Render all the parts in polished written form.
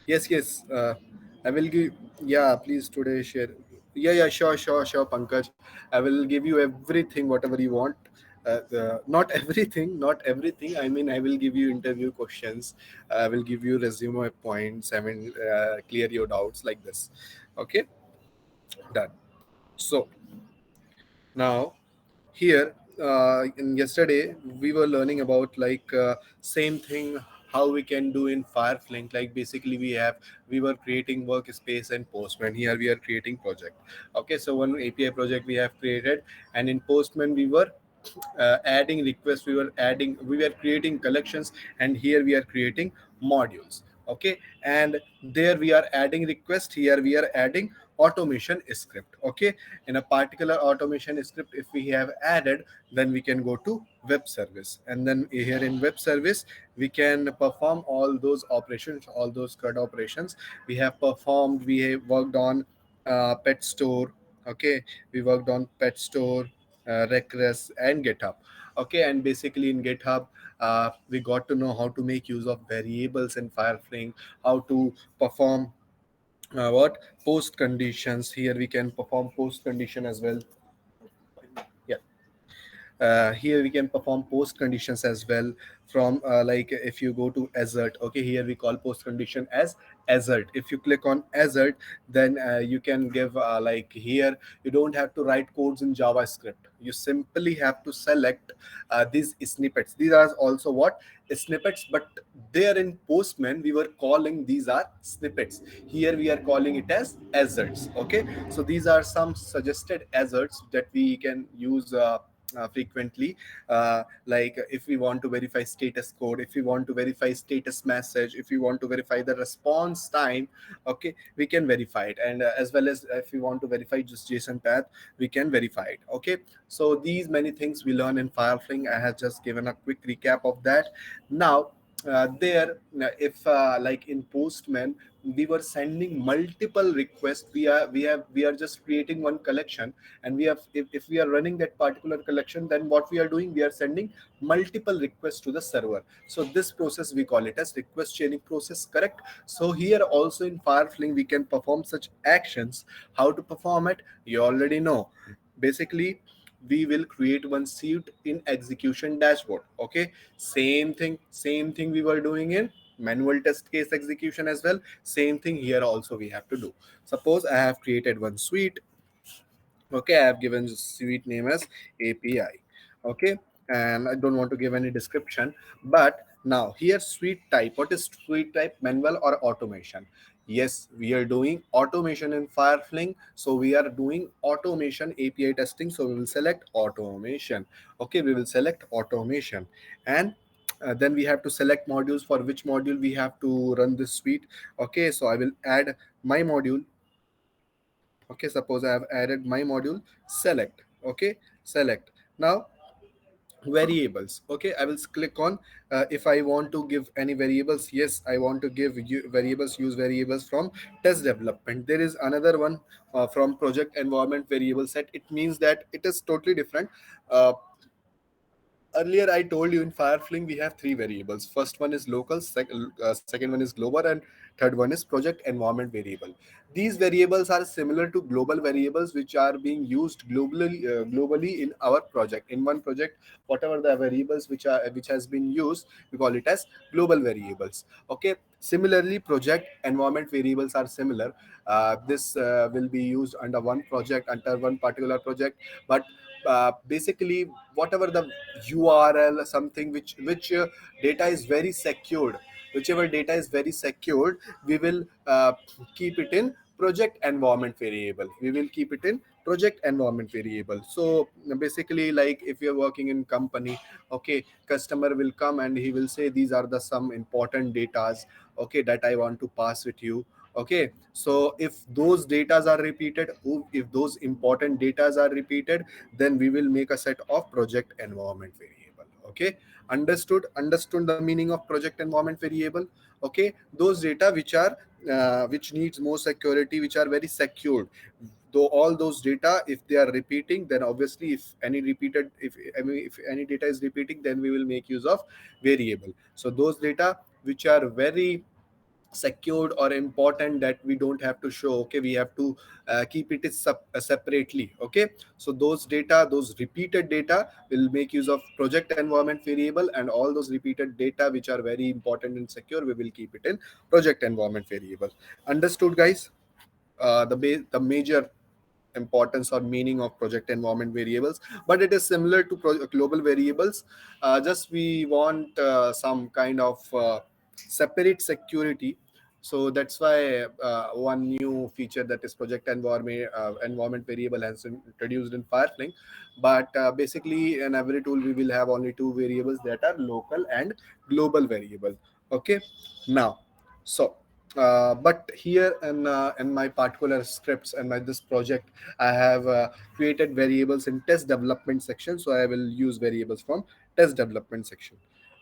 Yes, yes. I will give. Yeah, please today share. Yeah, yeah, sure, sure, sure, Pankaj. I will give you everything, whatever you want. Not everything, not everything. I mean, I will give you interview questions. I will give you resume points. I mean, clear your doubts like this. Okay, done. So now here in yesterday we were learning about same thing how we can do in Fireflink. Like basically we were creating workspace and Postman. Here we are creating project. Okay, so one API project we have created, and in Postman we were adding requests, we were creating collections, and here we are creating modules. Okay, and there we are adding request, here we are adding automation script. Okay, in a particular automation script if we have added, then we can go to web service, and then here in web service we can perform all those operations, all those CRUD operations we have performed. We have worked on pet store. Okay, we worked on pet store, regress and GitHub. Okay, and basically in GitHub we got to know how to make use of variables in Fireflink, how to perform what post conditions. Here we can perform post condition as well. Yeah, here we can perform post conditions as well from if you go to assert. Okay, here we call post condition as assert. If you click on assert, then you can give here you don't have to write codes in JavaScript. You simply have to select these snippets. These are also what snippets, but there in Postman we were calling these are snippets. Here we are calling it as asserts. Okay, so these are some suggested asserts that we can use frequently. Like if we want to verify status code, if we want to verify status message, if we want to verify the response time, okay, we can verify it. And as well as if we want to verify just JSON path, we can verify it. Okay, so these many things we learn in Firefly. I have just given a quick recap of that. Now there if like in Postman we were sending multiple requests. We are just creating one collection, and we have if we are running that particular collection, then what we are doing, we are sending multiple requests to the server. So this process we call it as request chaining process, correct? So here also in Firefly we can perform such actions. How to perform it, you already know. Basically we will create one suite in execution dashboard. Okay, same thing we were doing in manual test case execution as well. Same thing here also we have to do. Suppose I have created one suite. Okay, I have given the suite name as API. Okay, and I don't want to give any description. But now here suite type, what is suite type, manual or automation? Yes, we are doing automation in Firefly, so we are doing automation API testing, so we will select automation. Okay, we will select automation, and then we have to select modules, for which module we have to run this suite. Okay, so I will add my module. Okay, suppose I have added my module, select. Okay, select. Now variables. Okay, I will click on if I want to give any variables. Yes, I want to give you variables, use variables from test development. There is another one from project environment variable set. It means that it is totally different. uh, Earlier I told you in Firefly we have three variables. First one is local, second one is global, and third one is project environment variable. These variables are similar to global variables which are being used globally in our project. In one project, whatever the variables which has been used, we call it as global variables. Okay, similarly project environment variables are similar. This will be used under one project, under one particular project. But basically whatever the URL, something which data is very secured, whichever data is very secured, we will keep it in project environment variable. We will keep it in project environment variable. So basically, like if you're working in company, okay, customer will come and he will say these are the some important datas, okay, that I want to pass with you. Okay, so if those datas are repeated, if those important datas are repeated, then we will make a set of project environment variable. Okay, understood the meaning of project environment variable. Okay, those data which needs more security, which are very secured. Though all those data, if they are repeating, then obviously if any repeated, if any data is repeating, then we will make use of variable. So those data which are very secured or important that we don't have to show. Okay, we have to keep it separately. Okay, so those data, those repeated data, will make use of project environment variable, and all those repeated data which are very important and secure, we will keep it in project environment variable. Understood, guys? The major importance or meaning of project environment variables, but it is similar to global variables. Just we want some kind of separate security. So that's why one new feature, that is project environment variable, has been introduced in Firefly. But basically in every tool we will have only two variables, that are local and global variable. Okay, now, so but here in my particular scripts and my this project, I have created variables in test development section, so I will use variables from test development section.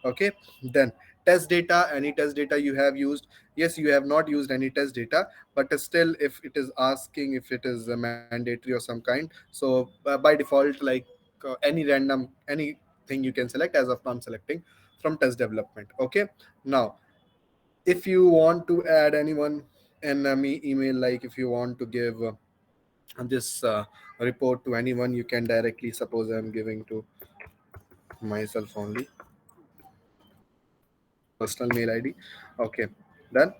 Okay, then test data, any test data you have used. Yes, you have not used any test data, but still if it is asking if it is mandatory or some kind, so by default, like any random anything you can select. As of now I'm selecting from test development. Okay, now if you want to add anyone in me email, like if you want to give this report to anyone, you can directly, suppose I'm giving to myself only, personal mail id. Okay, done.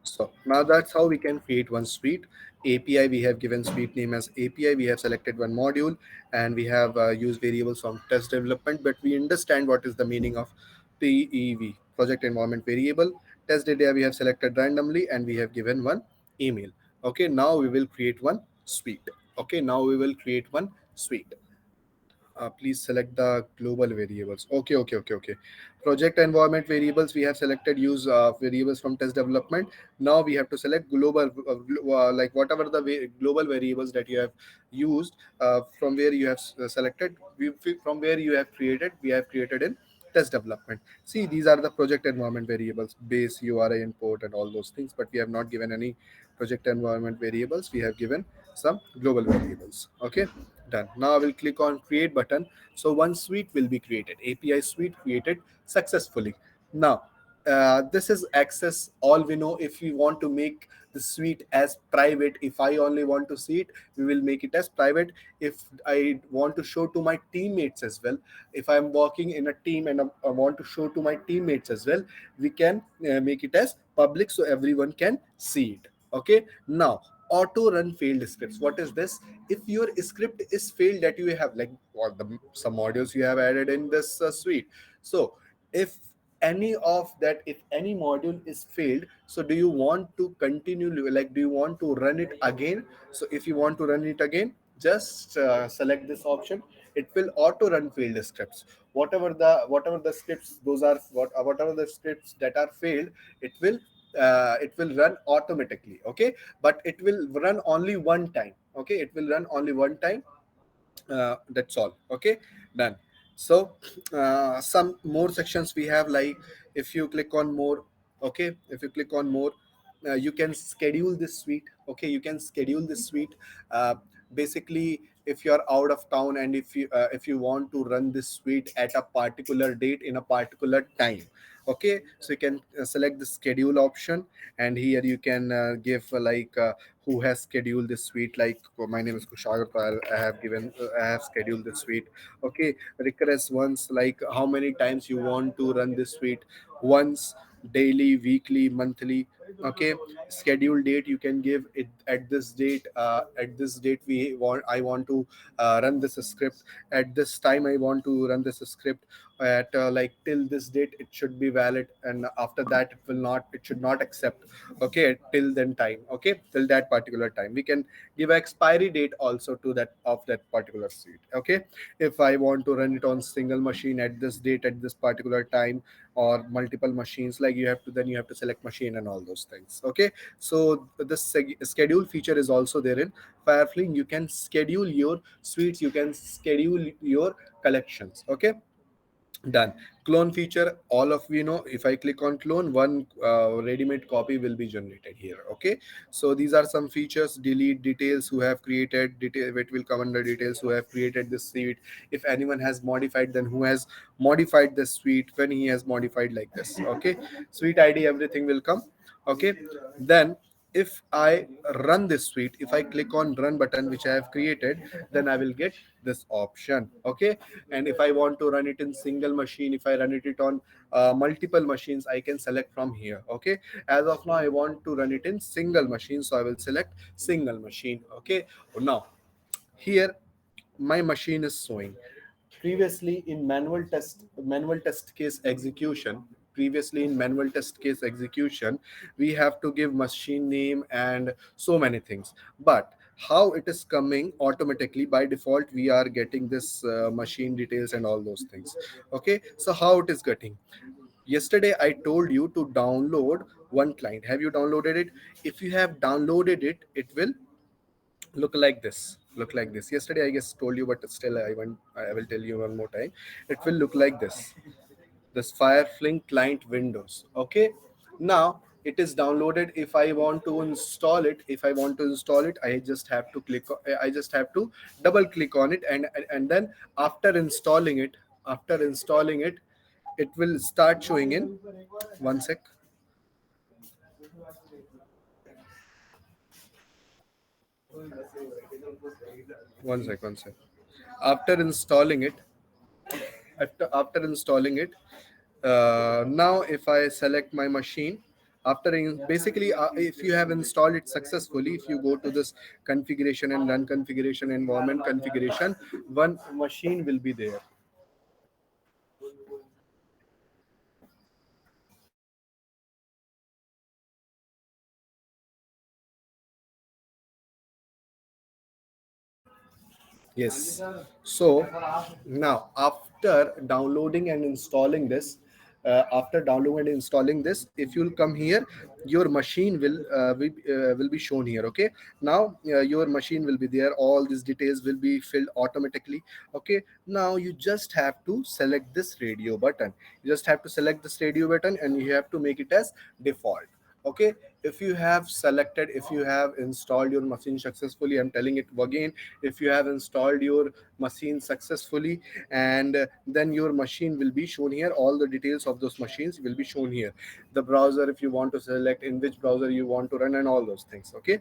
So now that's how we can create one suite. API, we have given suite name as API. We have selected one module, and we have used variables from test development. But we understand what is the meaning of PEV, project environment variable. Test data we have selected randomly, and we have given one email. Okay, now we will create one suite. Okay, now we will create one suite. Please select the global variables. Okay, okay, okay, okay. Project environment variables, we have selected use variables from test development. Now we have to select global, like whatever the global variables that you have used, from where you have selected, from where you have created, we have created in test development. See, these are the project environment variables: base, URI, import, and all those things. But we have not given any project environment variables. We have given some global variables. Okay, done. Now I will click on create button. So one suite will be created, API suite created successfully. Now this is access all we know. If we want to make the suite as private, if I only want to see it, we will make it as private. If I want to show to my teammates as well, if I'm working in a team and I want to show to my teammates as well, we can make it as public so everyone can see it. Okay, now auto run failed scripts. What is this? If your script is failed, that you have, like what the some modules you have added in this suite. So if any of that, if any module is failed, so do you want to continue, like do you want to run it again? So if you want to run it again, just select this option. It will auto run failed scripts. Whatever the scripts, those are whatever the scripts that are failed, it will run automatically. Okay, but it will run only one time. Okay, it will run only one time. That's all. Okay, done. So some more sections we have, like if you click on more. Okay, if you click on more, you can schedule this suite. Okay, you can schedule this suite. Basically, if you're out of town and if you want to run this suite at a particular date in a particular time. Okay, so you can select the schedule option, and here you can give who has scheduled this suite. Like my name is Kushagar Pal. I have scheduled this suite. Okay, request once, like how many times you want to run this suite. Once, daily, weekly, monthly. Okay, schedule date, you can give it at this date. At this date I want to run this script. At this time I want to run this script. At like till this date it should be valid, and after that it should not accept. Okay, till then time. Okay, till that particular time we can give expiry date also to that of that particular suite. Okay, if I want to run it on single machine at this date at this particular time, or multiple machines, like you have to select machine and all those things. Okay, so the schedule feature is also there in Firefly. You can schedule your suites, you can schedule your collections. Okay, Done. Clone feature, all of we know, if I click on clone, one ready-made copy will be generated here. Okay, so these are some features. Delete details who have created detail, it will come under details who have created this suite. If anyone has modified, then who has modified the suite, when he has modified, like this. Okay, suite ID, everything will come. Okay, then if I run this suite, if I click on run button which I have created, then I will get this option. Okay, and if I want to run it in single machine, if I run it on multiple machines, I can select from here. Okay, as of now I want to run it in single machine, so I will select single machine. Okay, now here my machine is showing. Previously in manual test case execution, we have to give machine name and so many things. But how it is coming automatically by default, we are getting this machine details and all those things. Okay, so how it is getting, yesterday I told you to download one client. Have you downloaded it? If you have downloaded it, it will look like this. Yesterday I guess told you, but still I will tell you one more time. It will look like this Firefly client windows. Okay, now it is downloaded. If I want to install it, I just have to I just have to double click on it, and then after installing it, it will start showing in one sec. One sec. After installing it, after installing it, now if I select my machine, basically if you have installed it successfully, if you go to this configuration and run configuration, environment configuration, one machine will be there. Yes. So now, after downloading and installing this, if you'll come here, your machine will be shown here. Okay. Now your machine will be there. All these details will be filled automatically. Okay. Now you just have to select this radio button. You just have to select this radio button, and you have to make it as default. Okay, if you have installed your machine successfully, I'm telling it again, if you have installed your machine successfully, and then your machine will be shown here, all the details of those machines will be shown here, the browser, if you want to select in which browser you want to run, and all those things. Okay,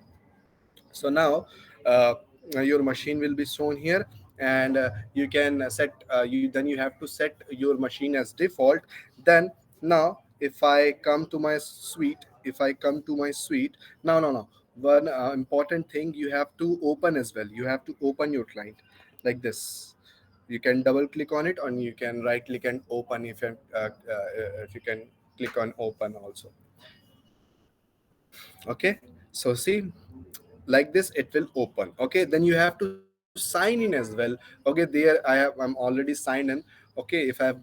so now uh, your machine will be shown here, and you can you have to set your machine as default. Then now if I come to my suite, now no no one important thing, you have to open as well. You have to open your client like this. You can double click on it, and you can right click and open. If you can click on open also. Okay, so see, like this it will open. Okay, then you have to sign in as well. Okay, there I'm already signed in. Okay, if I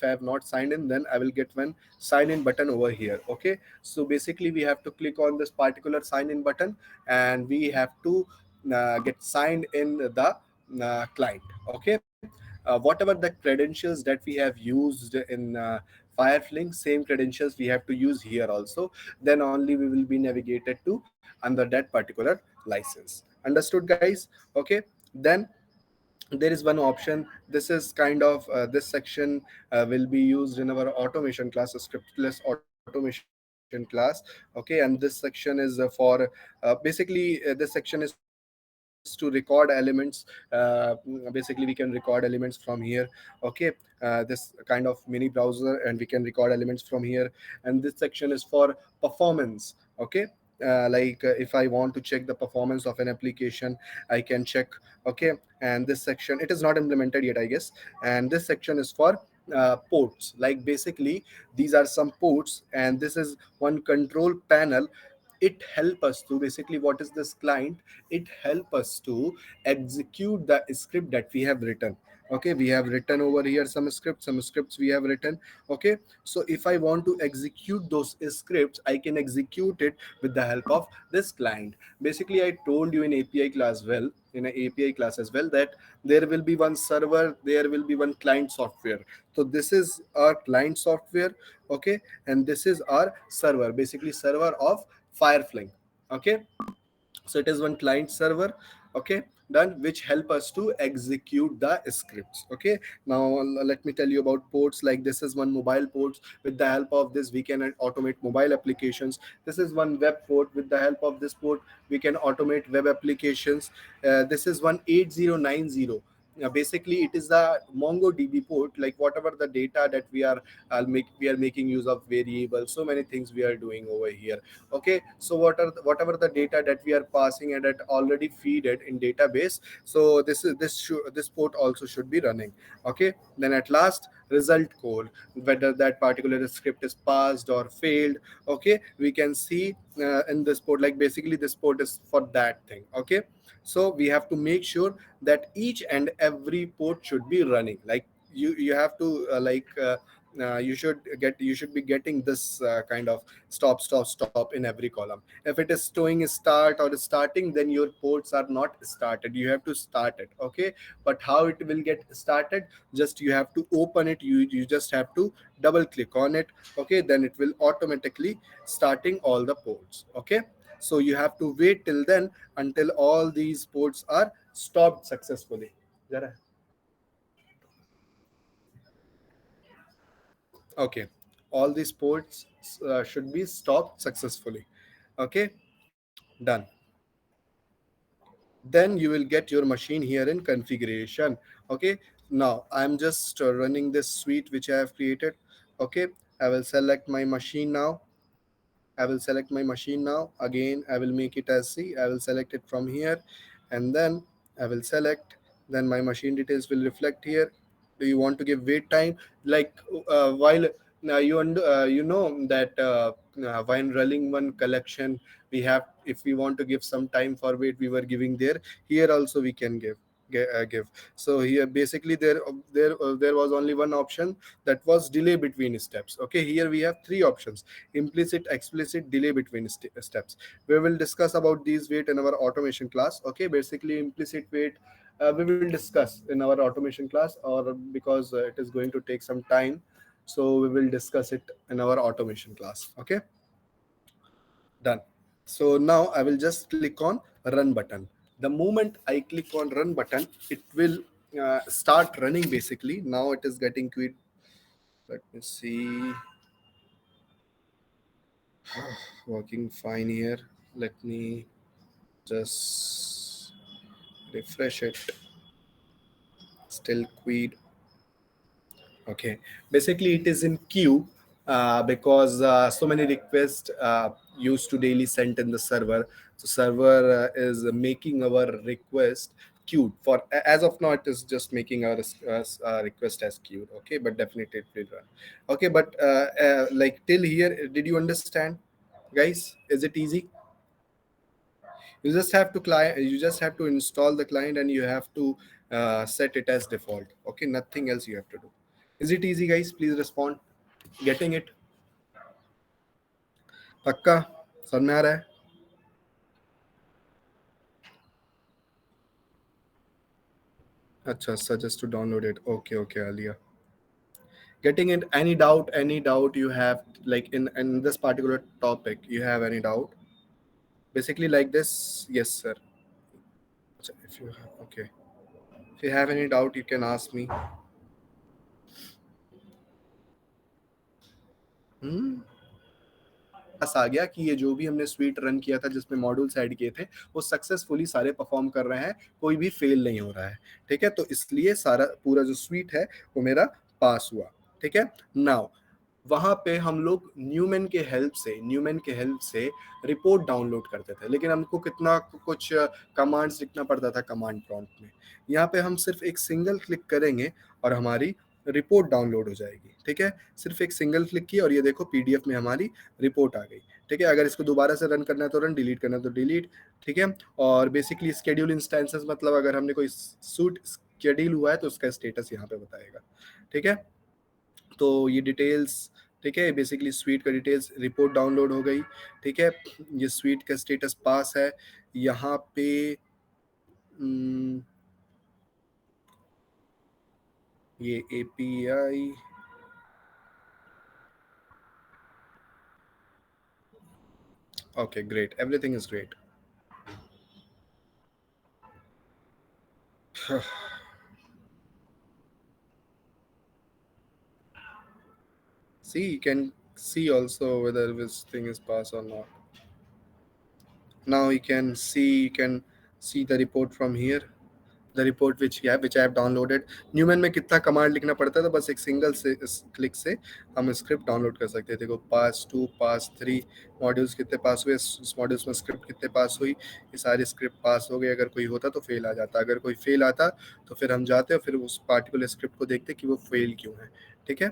have not signed in, then I will get one sign in button over here. Okay, so basically we have to click on this particular sign in button, and we have to get signed in the client. Okay, whatever the credentials that we have used in Fireflink, same credentials we have to use here also. Then only we will be navigated to under that particular license. Understood, guys? Okay, then there is one option. This is kind of this section will be used in our automation class, a scriptless automation class. Okay, and this section is this section is to record elements. Basically we can record elements from here. Okay, this kind of mini browser, and we can record elements from here. And this section is for performance. Okay, if I want to check the performance of an application, I can check. Okay, and this section, it is not implemented yet, I guess. And this section is for ports. Like basically these are some ports, and this is one control panel. It help us to, basically what is this client, it help us to execute the script that we have written. Okay, we have written over here some scripts we have written. Okay, so if I want to execute those scripts, I can execute it with the help of this client. Basically, I told you in API class, well, in an API class as well, that there will be one server, there will be one client software. So this is our client software. Okay, and this is our server, basically server of Firefly. Okay, so it is one client server. Okay, done, which help us to execute the scripts. Okay, now let me tell you about ports. Like this is one mobile port. With the help of this we can automate mobile applications. This is one web port. With the help of this port we can automate web applications. This is one 8090. Basically it is the MongoDB port. Like whatever the data that we are making use of variables, so many things we are doing over here. Okay, so whatever the data that we are passing and that already feed it in database, so this port also should be running. Okay, then at last result code, whether that particular script is passed or failed. Okay, we can see in this port, like basically this port is for that thing. Okay, so we have to make sure that each and every port should be running. Like you have to you should be getting this kind of stop in every column. If it is showing start or starting, then your ports are not started, you have to start it. Okay, but how it will get started? Just you have to open it, you just have to double click on it. Okay, then it will automatically starting all the ports. Okay, so you have to wait till then until all these ports are stopped successfully. Zara. Okay, all these ports should be stopped successfully. Okay, done. Then you will get your machine here in configuration. Okay, now I'm just running this suite which I have created. Okay, I will select my machine now. I will select my machine now. Again, I will make it as C. I will select it from here, and then I will select. Then my machine details will reflect here. Do you want to give wait time? Like while now you know that while running one collection, we have, if we want to give some time for wait, we were giving there. Here also we can give. So here basically there was only one option, that was delay between steps. Okay, here we have three options: implicit, explicit, delay between steps. We will discuss about these wait in our automation class. Okay, basically implicit wait we will discuss in our automation class, or because it is going to take some time, so we will discuss it in our automation class. Okay, done. So now I will just click on run button. The moment I click on run button, it will start running. Basically now it is getting quit. Let me see. Working fine here. Let me just refresh it. Still queued. Okay, basically it is in queue because so many requests used to daily sent in the server. So server is making our request queued for, as of now it is just making our request as queued. Okay, but definitely it will run. Okay, but like till here, did you understand, guys? Is it easy? You just have to install the client, and you have to set it as default. Okay, nothing else you have to do. Is it easy, guys? Please respond. Getting it? पक्का? समझ में आ रहा है? अच्छा, suggest to download it. Okay, okay, Alia. Getting it? Any doubt? Any doubt you have, like in this particular topic? You have any doubt? Basically, like this. Yes, sir. अच्छा, if you have, okay. If you have any doubt, you can ask me. Hmm? पास आ गया कि ये जो भी हमने sweet run किया था जिसमें मॉड्यूल्स ऐड किए थे वो सक्सेसफुली सारे परफॉर्म कर रहे हैं, कोई भी फेल नहीं हो रहा है। ठीक है, तो इसलिए सारा पूरा जो स्वीट है वो मेरा पास हुआ। ठीक है, नाउ वहां पे हम लोग न्यूमैन के हेल्प से रिपोर्ट डाउनलोड करते थे, लेकिन हमको कितना कुछ कमांड्स लिखना पड़ता था कमांड प्रॉम्प्ट में। यहाँ पे हम सिर्फ एक सिंगल क्लिक करेंगे और हमारी रिपोर्ट डाउनलोड हो जाएगी। ठीक है, सिर्फ एक सिंगल क्लिक की और ये देखो पीडीएफ में हमारी रिपोर्ट आ गई। ठीक है, अगर इसको दोबारा से रन करना है तो रन, डिलीट करना है तो डिलीट। ठीक है, और बेसिकली स्केड्यूल इंस्टेंसेस, मतलब अगर हमने कोई सूट शेड्यूल हुआ है तो उसका स्टेटस यहाँ पे बताएगा। ठीक है, तो ये डिटेल्स, ठीक है, बेसिकली स्वीट का डिटेल्स, रिपोर्ट डाउनलोड हो गई। ठीक है, ये स्वीट का स्टेटस पास है। यहाँ पे हम्म, ये API, okay great, everything is great. See, you can see also whether this thing is pass or not. Now you can see the report from here, the report which I have downloaded. न्यूमन में कितना command लिखना पड़ता है, तो बस एक single से क्लिक से हम स्क्रिप्ट डाउनलोड कर सकते हैं। देखो पास टू, पास थ्री, मॉड्यूल्स कितने पास हुए, इस मॉड्यूल्स में स्क्रिप्ट कितने पास हुई, ये सारी स्क्रिप्ट पास हो गई। अगर कोई होता तो फेल आ जाता, अगर कोई फेल आता तो फिर हम जाते और फिर उस पार्टिकुलर स्क्रिप्ट को देखते कि वो फेल क्यों है। ठीक है,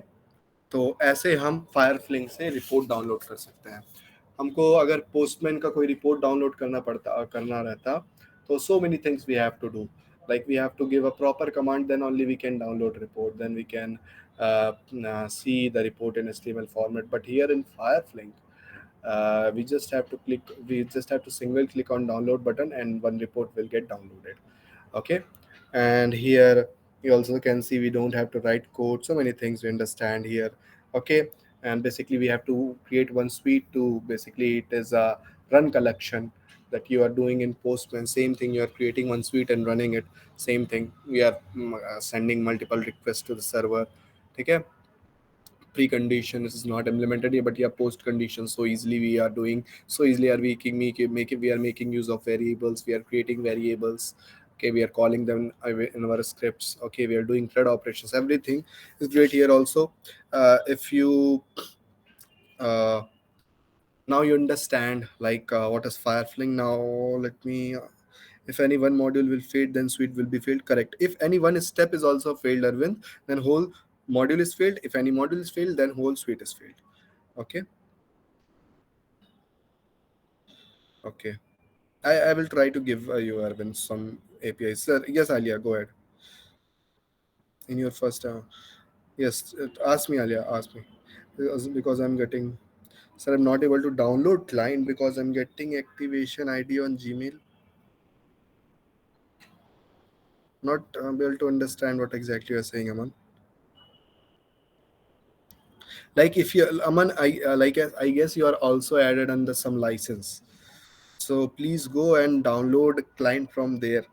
तो ऐसे हम फायरफ्लिंग से रिपोर्ट डाउनलोड कर सकते हैं। हमको अगर पोस्टमैन का कोई रिपोर्ट डाउनलोड करना रहता, तो so many things we have to do, like we have to give a proper command, then only we can download report, then we can see the report in HTML format. But here in Fireflink, we just have to single click on download button and one report will get downloaded. Okay, and here you also can see we don't have to write code, so many things we understand here. Okay, and basically we have to create one suite to, basically it is a run collection that you are doing in Postman. Same thing, you are creating one suite and running it. Same thing, we are sending multiple requests to the server. Okay, precondition is not implemented here, but yeah, post condition, so easily we are doing, so easily are we we are making use of variables, we are creating variables. Okay, we are calling them in our scripts. Okay, we are doing thread operations, everything is great here also. If you Now you understand like what is firefling. Now let me if any one module will fail, then suite will be failed. Correct. If any one step is also failed, Arvind, then whole module is failed. If any module is failed, then whole suite is failed. Okay. Okay. I will try to give you, Arvind, some APIs. Sir, yes, Alia, go ahead. In your first, yes, ask me, Alia, ask me. Because I'm getting, sir, I'm not able to download client because I'm getting activation ID on Gmail. Not able to understand what exactly you're saying, Aman. Like if you, Aman, I guess you are also added under some license. So please go and download client from there.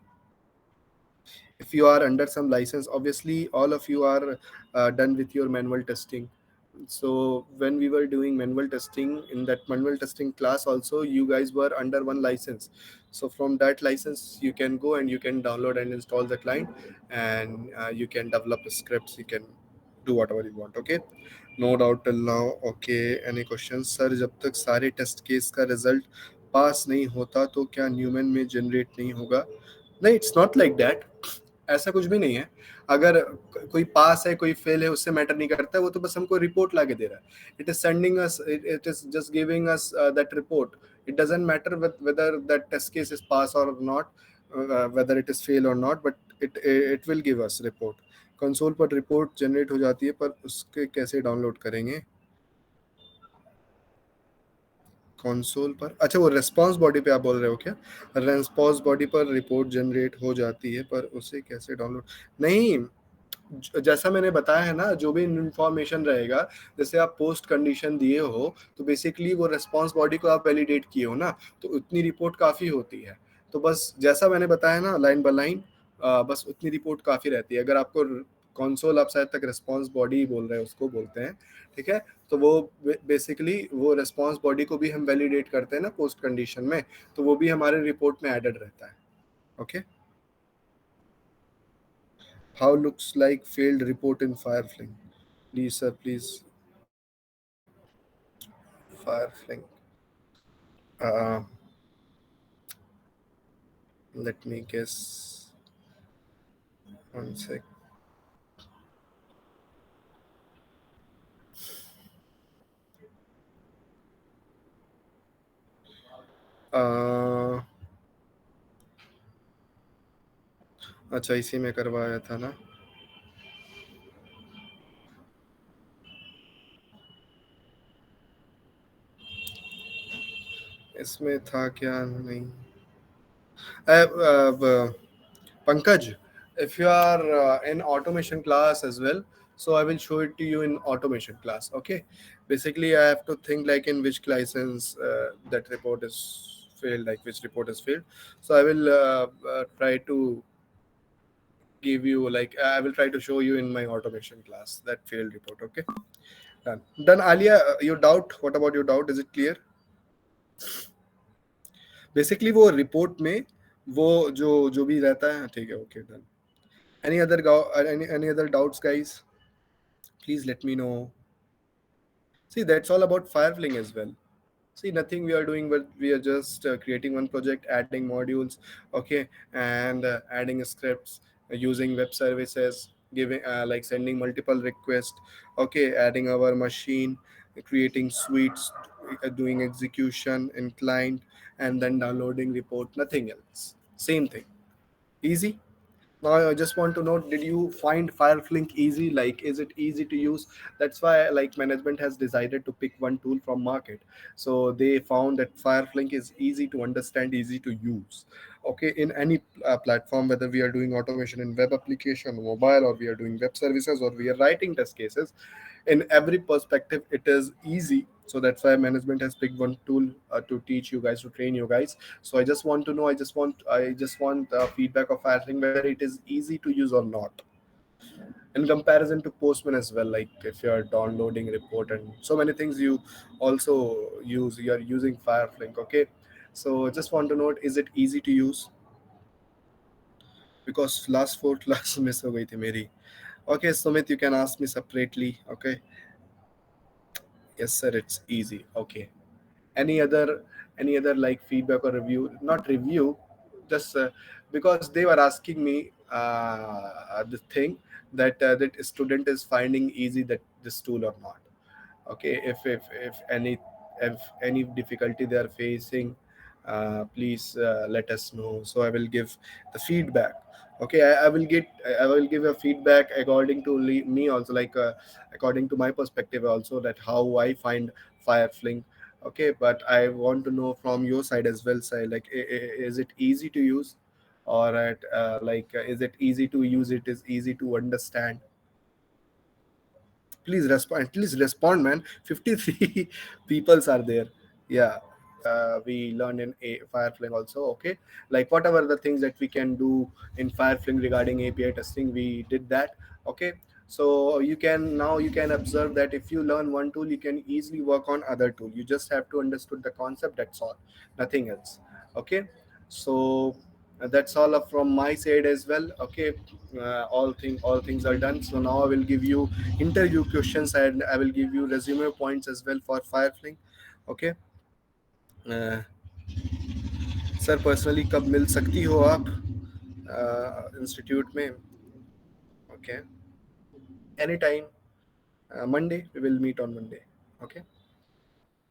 If you are under some license, obviously all of you are done with your manual testing. So when we were doing manual testing, in that manual testing class also, you guys were under one license. So from that license you can go and you can download and install the client, and you can develop scripts, you can do whatever you want. Okay, no doubt till now. Okay, any questions, sir? जब तक सारे test case का result पास नहीं होता तो क्या Neumann में generate नहीं होगा? नहीं, इट्स नॉट लाइक दैट, ऐसा कुछ भी नहीं है। अगर कोई पास है कोई फेल है उससे मैटर नहीं करता है, वो तो बस हमको रिपोर्ट ला के दे रहा है। It is sending us, it is just giving us that report. It doesn't matter whether that test case is pass or not, whether it is fail or not, but it will give us report। Console पर report generate हो जाती है, पर उसके कैसे download करेंगे? Console पर, अच्छा वो रेस्पॉन्स बॉडी पे आप बोल रहे हो क्या? रेस्पॉन्स बॉडी पर रिपोर्ट जनरेट हो जाती है, पर उसे कैसे डाउनलोड? नहीं, जैसा मैंने बताया है ना, जो भी इंफॉर्मेशन रहेगा, जैसे आप पोस्ट कंडीशन दिए हो, तो बेसिकली वो रेस्पॉन्स बॉडी को आप वैलिडेट किए हो ना, तो उतनी रिपोर्ट काफ़ी होती है। तो बस जैसा मैंने बताया ना, लाइन बाय लाइन, बस उतनी रिपोर्ट काफ़ी रहती है। अगर आपको कंसोल, आप शायद तक रेस्पॉन्स बॉडी बोल रहे हैं, उसको बोलते हैं। ठीक है, तो वो बेसिकली वो रेस्पॉन्स बॉडी को भी हम वैलिडेट करते हैं ना पोस्ट कंडीशन में, तो वो भी हमारे रिपोर्ट में एडेड रहता है। Okay, how looks like failed report in फायरफ्लिंग? Please, sir, please. Firefly. Uh, Let me guess. One sec. Uh, अच्छा, इसी में करवाया था ना? इसमें था क्या? नहीं। Pankaj, if you are in automation class as well, so I will show it to you in automation class. Okay. Basically, I have to think like in which license that report is failed, like which report is failed. So I will try to give you like I will try to show you in my automation class that failed report. Okay. Done. Done. Alia, your doubt? What about your doubt? Is it clear? Basically वो report में वो जो जो भी रहता है, ठीक है, okay done. Any other any other doubts, guys? Please let me know. See, that's all about Firefly as well. See, nothing we are doing, but we are just creating one project, adding modules, okay, and adding scripts, using web services, giving like sending multiple requests, okay, adding our machine, creating suites, doing execution in client, and then downloading report. Nothing else. Same thing. Easy. Now I just want to know, did you find Fireflink easy? Like, is it easy to use? That's why like management has decided to pick one tool from market. So they found that Fireflink is easy to understand, easy to use. Okay, in any platform, whether we are doing automation in web application, mobile, or we are doing web services, or we are writing test cases, in every perspective it is easy. So that's why management has picked one tool to teach you guys, to train you guys. So I just want to know, I just want feedback of Fireflink, whether it is easy to use or not, in comparison to Postman as well. Like if you are downloading report and so many things, you also you are using Fireflink. Okay, so just want to know, is it easy to use? Because last four class miss ho gayi thi meri. Okay, Sumit, you can ask me separately. Okay. Yes sir, it's easy. Okay. Any other like feedback or review? Not review, just because they were asking me the thing that student is finding easy that this tool or not. Okay, if any difficulty they are facing, please let us know, so I will give the feedback. Okay, I will give a feedback according to me also, like according to my perspective also, that how I find Fireflink. Okay, but I want to know from your side as well, sir, like is it easy to use, or is it easy to use, it is easy to understand? Please respond, man. 53 peoples are there. Yeah. We learned in Firefly also. Okay, like whatever the things that we can do in Firefly regarding API testing, we did that. Okay, so you can observe that if you learn one tool, you can easily work on other tool. You just have to understood the concept, that's all, nothing else. Okay, so that's all up from my side as well. Okay, all things are done. So now I will give you interview questions, and I will give you resume points as well for Firefly. Okay. Sir personally कब मिल सकती हो आप institute में? Okay, any time. Monday, we will meet on Monday. Okay.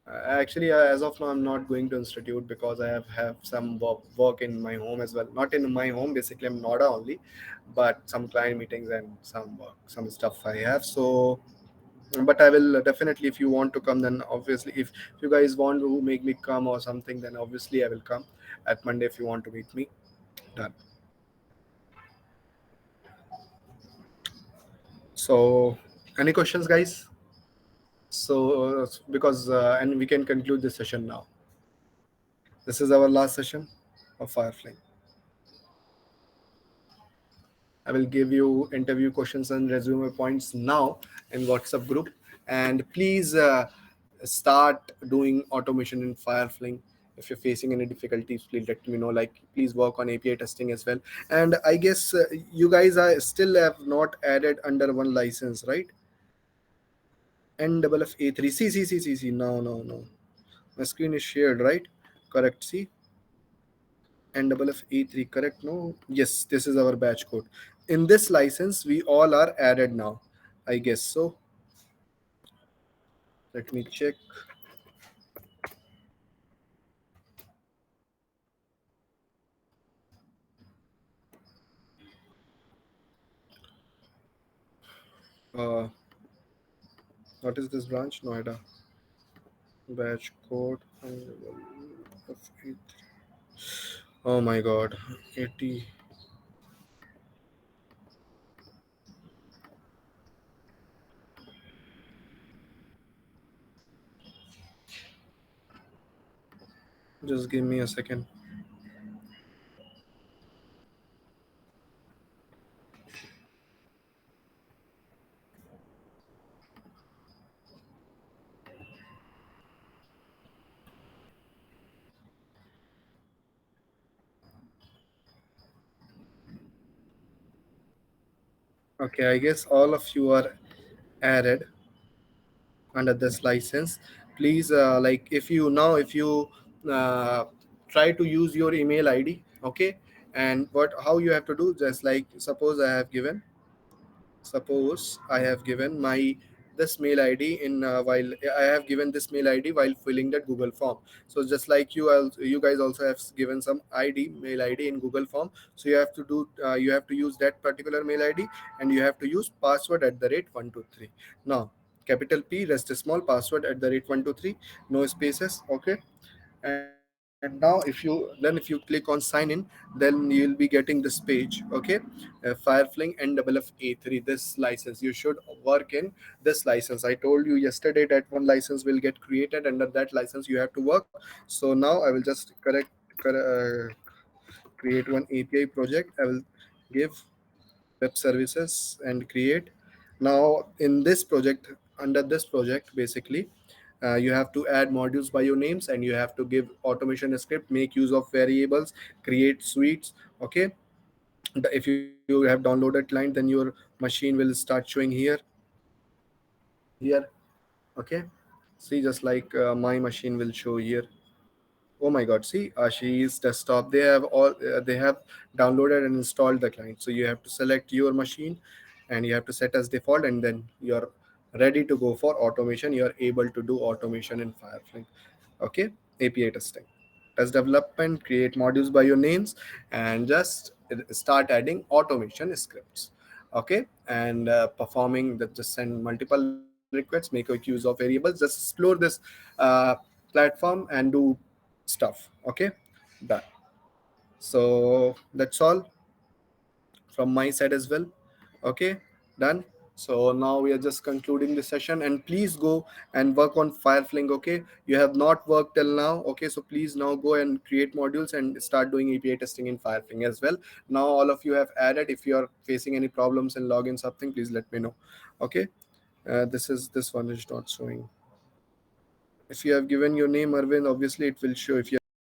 Actually, as of now, I'm not going to institute because I have some work in my home as well. Not in my home, basically, I'm Noida only, but some client meetings and some work, some stuff I have. So, but I will definitely, if you want to come, then obviously, if you guys want to make me come or something, then obviously I will come at Monday if you want to meet me. Done. So, any questions, guys? So, because and we can conclude this session now. This is our last session of Firefly. I will give you interview questions and resume points now in WhatsApp group. And please start doing automation in Firefly. If you're facing any difficulties, please let me know. Like, please work on API testing as well. And I guess you guys are still have not added under one license, right? NFFA3. See. No, no, no. My screen is shared, right? Correct. See, NFFA3. Correct. No. Yes, this is our batch code. In this license, we all are added now. I guess so. Let me check. uh, what is this branch? Noida. Batch code. Oh my god. 80. Just give me a second. Okay, I guess all of you are added under this license. Please, like if you uh, try to use your email ID, okay, and what how you have to do, just like suppose I have given my this mail ID in while I have given this mail ID while filling that Google form. So just like you guys also have given some ID mail ID in Google form. So you have to use that particular mail ID, and you have to use password at the rate 123. Now capital P rest small password at the rate 123, no spaces, okay. And now if you click on sign in, then you'll be getting this page, okay. Firefling NFF-A3, this license you should work in. This license I told you yesterday that one license will get created, under that license you have to work. So now I will just create one API project. I will give web services and create. Now in this project, under this project basically, you have to add modules by your names, and you have to give automation script, make use of variables, create suites, okay. If you have downloaded client, then your machine will start showing here, okay. See, just like my machine will show here. Oh my god, see, Ashi's desktop, they have downloaded and installed the client. So you have to select your machine, and you have to set as default, and then you're ready to go for automation. You're able to do automation in Firefly, okay. API testing, test development, create modules by your names, and just start adding automation scripts, okay. And performing that, just send multiple requests, make a use of variables, just explore this uh, platform and do stuff, okay. Done. So that's all from my side as well, okay. Done. So now we are just concluding the session, and please go and work on Firefling, okay. You have not worked till now, okay, so please now go and create modules and start doing API testing in Firefling as well. Now all of you have added. If you are facing any problems in login something, please let me know, okay. This one is not showing. If you have given your name Arvind, obviously it will show. If you have